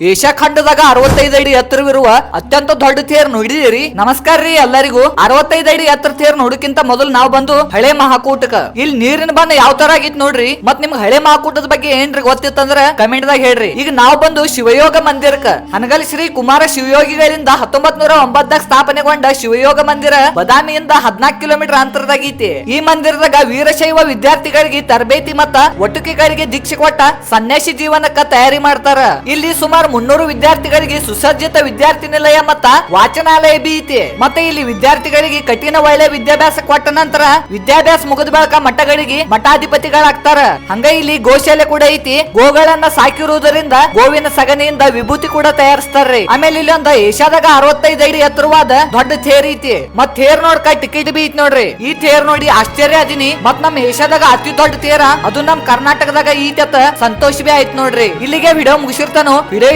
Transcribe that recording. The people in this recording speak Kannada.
ಏಷ್ಯಾ ಖಂಡದಾಗ 65 ಅಡಿ ಎತ್ತರವಿರುವ ಅತ್ಯಂತ ದೊಡ್ಡ ತೇರ್ ನೋಡಿದಿರಿ. ನಮಸ್ಕಾರ ರೀ ಎಲ್ಲರಿಗೂ. 65 ಅಡಿ ಎತ್ತರ ತೇರ್ ನೋಡಕ್ಕಿಂತ ಮೊದಲು ನಾವು ಬಂದು ಹಳೆ ಮಹಾಕೂಟಕ ಇಲ್ಲಿ ನೀರಿನ ಬಂದ ಯಾವ ತರ ಆಗಿತ್ ನೋಡ್ರಿ. ಮತ್ ನಿಮ್ಗೆ ಹಳೆ ಮಹಾಕೂಟದ ಬಗ್ಗೆ ಏನ್ರಿ ಗೊತ್ತಿತ್ತಂದ್ರ ಕಮೆಂಟ್ ದಾಗ ಹೇಳ್ರಿ. ಈಗ ನಾವು ಬಂದು ಶಿವಯೋಗ ಮಂದಿರಕ್ಕ ಹನಗಲ್ ಶ್ರೀ ಕುಮಾರ ಶಿವಯೋಗಿಗಳಿಂದ 1909ದಾಗ ಸ್ಥಾಪನೆಗೊಂಡ ಶಿವಯೋಗ ಮಂದಿರ ಬದಾಮಿಯಿಂದ 14 ಕಿಲೋಮೀಟರ್ ಅಂತರದಾಗೈತಿ. ಈ ಮಂದಿರದಾಗ ವೀರಶೈವ ವಿದ್ಯಾರ್ಥಿಗಳಿಗೆ ತರಬೇತಿ ಮತ್ತ ಒಟ್ಟುಕೆಗಳಿಗೆ ದೀಕ್ಷೆ ಕೊಟ್ಟ ಸನ್ಯಾಸಿ ಜೀವನಕ್ಕ ತಯಾರಿ ಮಾಡ್ತಾರ. ಇಲ್ಲಿ ಸುಮಾರು 300 ವಿದ್ಯಾರ್ಥಿಗಳಿಗೆ ಸುಸಜ್ಜಿತ ವಿದ್ಯಾರ್ಥಿ ನಿಲಯ ಮತ್ತ ವಾಚನಾಲಯ ಬಿ ಐತಿ. ಮತ್ತೆ ಇಲ್ಲಿ ವಿದ್ಯಾರ್ಥಿಗಳಿಗೆ ಕಠಿಣ ಒಳ್ಳೆ ವಿದ್ಯಾಭ್ಯಾಸ ಕೊಟ್ಟ ನಂತರ ವಿದ್ಯಾಭ್ಯಾಸ ಮುಗಿದ ಬಳಿಕ ಮಠಗಳಿಗೆ ಮಠಾಧಿಪತಿಗಳಾಗ್ತಾರ. ಹಂಗ ಇಲ್ಲಿ ಗೋಶಾಲೆ ಕೂಡ ಐತಿ. ಗೋಗಳನ್ನ ಸಾಕಿರುವುದರಿಂದ ಗೋವಿನ ಸಗಣಿಯಿಂದ ವಿಭೂತಿ ಕೂಡ ತಯಾರಿಸ್ತಾರ್ರಿ. ಆಮೇಲೆ ಇಲ್ಲಿ ಒಂದು ಏಷ್ಯಾದಾಗ 65 ಅಡಿ ಎತ್ತರವಾದ ದೊಡ್ಡ ಥೇರ್ ಐತಿ. ಮತ್ ಥೇರ್ ನೋಡ್ಕ ಟಿಕೆಟ್ ಬಿ ಐತಿ ನೋಡ್ರಿ. ಈ ಥೇರ್ ನೋಡಿ ಆಶ್ಚರ್ಯ ಅದೀನಿ. ಮತ್ ನಮ್ ಏಷ್ಯಾದಾಗ ಅತಿ ದೊಡ್ಡ ಥೇರ ಅದು ನಮ್ ಕರ್ನಾಟಕದಾಗ ಐತಿ ಅಂತ ಸಂತೋಷ ಬಿ ಆಯ್ತು ನೋಡ್ರಿ. ಇಲ್ಲಿಗೆ ವಿಡಿಯೋ ಮುಗಿಸಿರ್ತಾನು. ವಿಡಿಯೋ